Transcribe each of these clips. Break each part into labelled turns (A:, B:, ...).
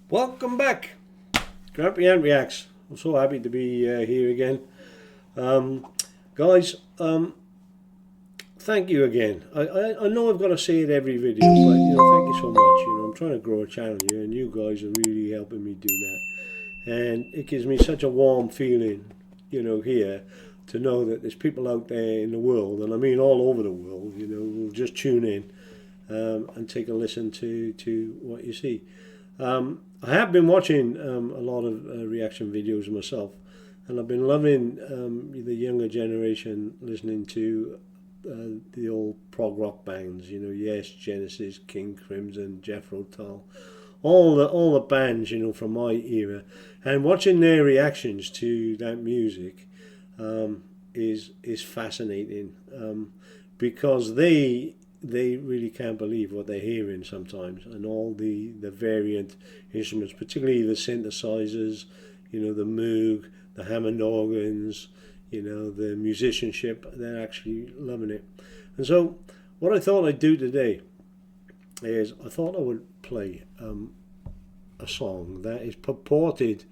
A: Welcome back, Grampy Ant Reacts. I'm so happy to be here again, guys. Thank you again. I know I've got to say it every video, but thank you so much. I'm trying to grow a channel here, and you guys are really helping me do that. And it gives me such a warm feeling, here, to know that there's people out there in the world, and I mean all over the world, who'll just tune in and take a listen to what you see. I have been watching a lot of reaction videos myself, and I've been loving the younger generation listening to the old prog rock bands, Yes, Genesis, King Crimson, Jethro Tull, all the bands, from my era, and watching their reactions to that music is fascinating, because they really can't believe what they're hearing sometimes, and all the variant instruments, particularly the synthesizers, the Moog, the Hammond organs, the musicianship. They're actually loving it. And so what I thought I'd do today is I thought I would play a song that is purported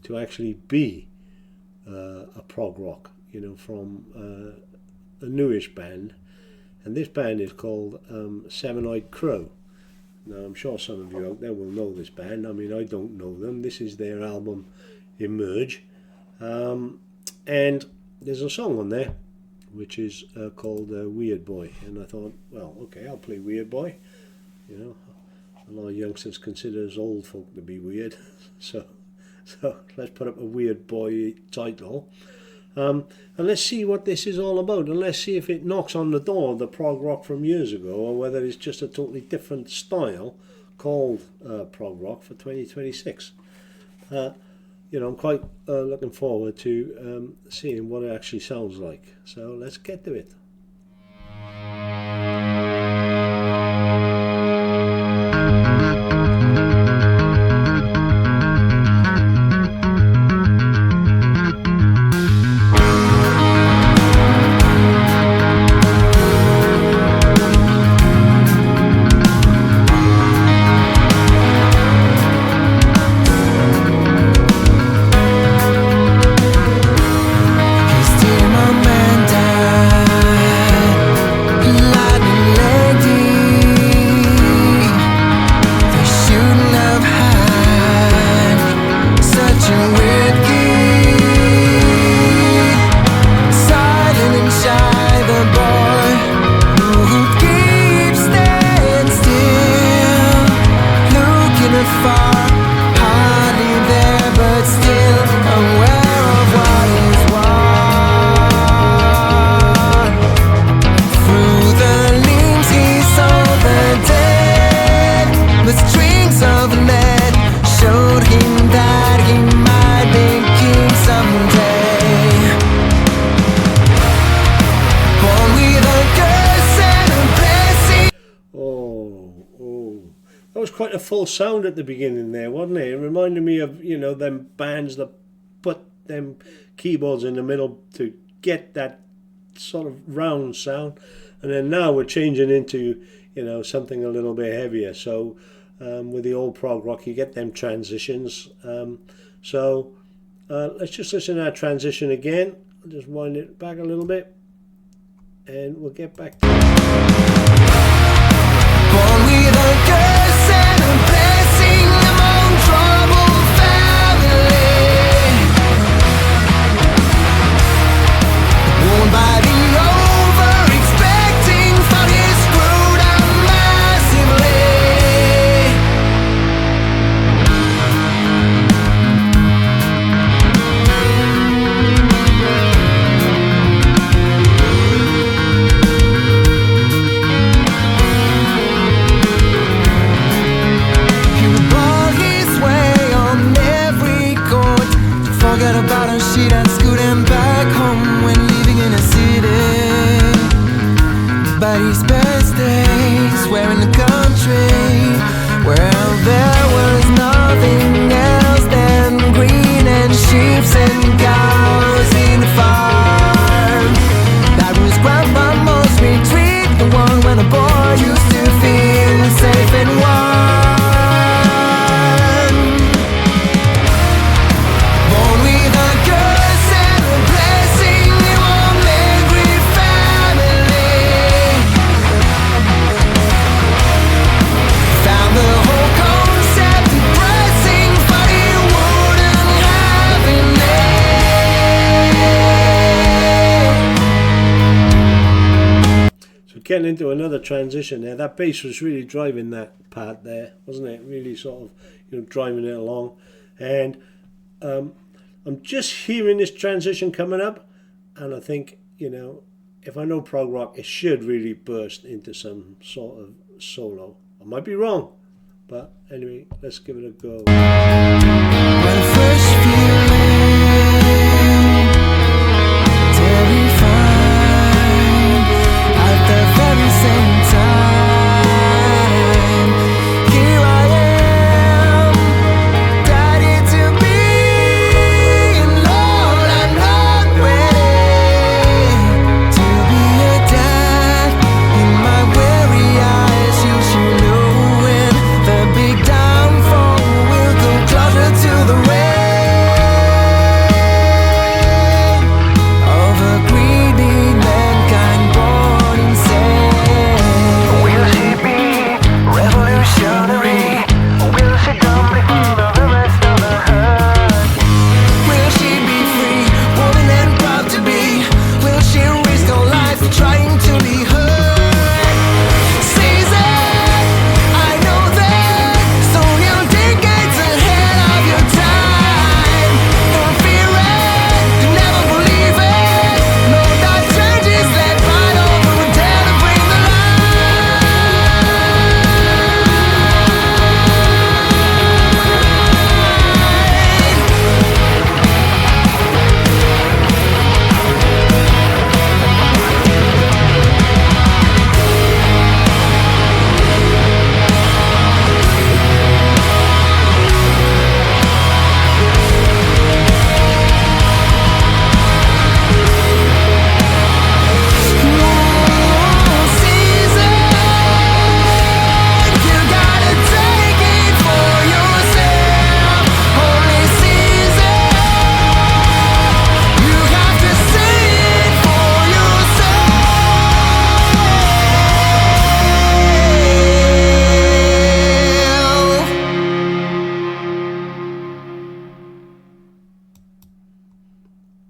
A: to actually be a prog rock, from a newish band. And this band is called Seven-Eyed Crow. Now, I'm sure some of you out there will know this band. I mean, I don't know them. This is their album, Emerge. And there's a song on there, which is called Wierd Boy. And I thought, well, okay, I'll play Wierd Boy. A lot of youngsters consider us old folk to be weird. So let's put up a Wierd Boy title. And let's see what this is all about, and let's see if it knocks on the door of the prog rock from years ago, or whether it's just a totally different style called prog rock for 2026. I'm quite looking forward to seeing what it actually sounds like. So let's get to it. That was quite a full sound at the beginning there, wasn't it? It reminded me of, them bands that put them keyboards in the middle to get that sort of round sound. And then now we're changing into, something a little bit heavier. So with the old prog rock, you get them transitions. So let's just listen to that transition again. I'll just wind it back a little bit, and we'll get back to it.
B: Born with a curse and a blessing among troubled family, worn by the over-expecting, thought he screwed up massively. About a sheet and scooting back home when leaving in a city. But his best days were in the country, where there was nothing else than green and sheep and cows in the farm. That was Grandpa's most retreat, the one when a boy used to feel safe and warm.
A: getting into another transition there. That bass was really driving that part there, wasn't it? Really sort of, you know, driving it along. And I'm just hearing this transition coming up, and I think, you know, if I know prog rock, it should really burst into some sort of solo. I might be wrong, but anyway, let's give it a go.
B: When first feeling terrified at the very same time, here I am, ready to be, and Lord, I'm not ready to be a dad. In my weary eyes, you should know when the big downfall will go closer to the rain of a greedy mankind born insane. Will she be revolutionary? Will she dump behind all the rest of the herd? Will she be free, woman and proud to be? Will she risk her life trying to be heard? Season, I know that soon you'll decades ahead of your time. Don't fear it, you never believe it. Know that change is led right over and dare to bring the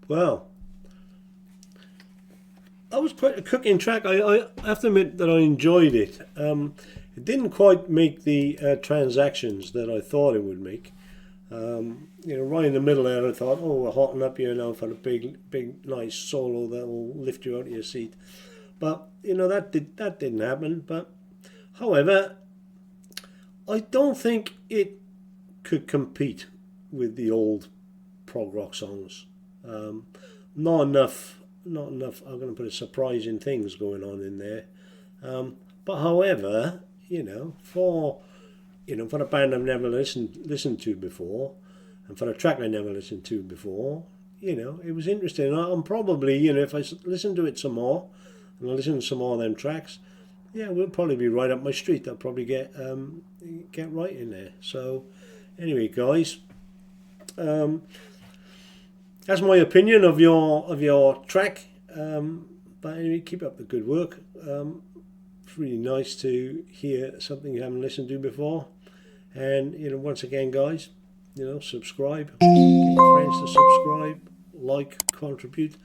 A: Well, that was quite a cooking track. I have to admit that I enjoyed it. It didn't quite make the transactions that I thought it would make. You know, right in the middle there, I thought, oh, we're hotting up here now for a big, nice solo that will lift you out of your seat. But you know, that didn't happen. But however, I don't think it could compete with the old prog rock songs. Not enough. I'm going to put a surprising things going on in there. But however, you know, for a band I've never listened to before, and for a track I never listened to before, you know, it was interesting. I'm probably, you know, if I listen to it some more, and I listen to some more of them tracks, yeah, we'll probably be right up my street. I'll probably get right in there. So anyway, guys. That's my opinion of your track. But anyway, keep up the good work. It's really nice to hear something you haven't listened to before. And you know, once again, guys, you know, subscribe. Get your friends to subscribe, like, contribute,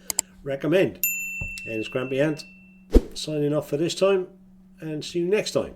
A: recommend. And it's Grampy Ant signing off for this time, and see you next time.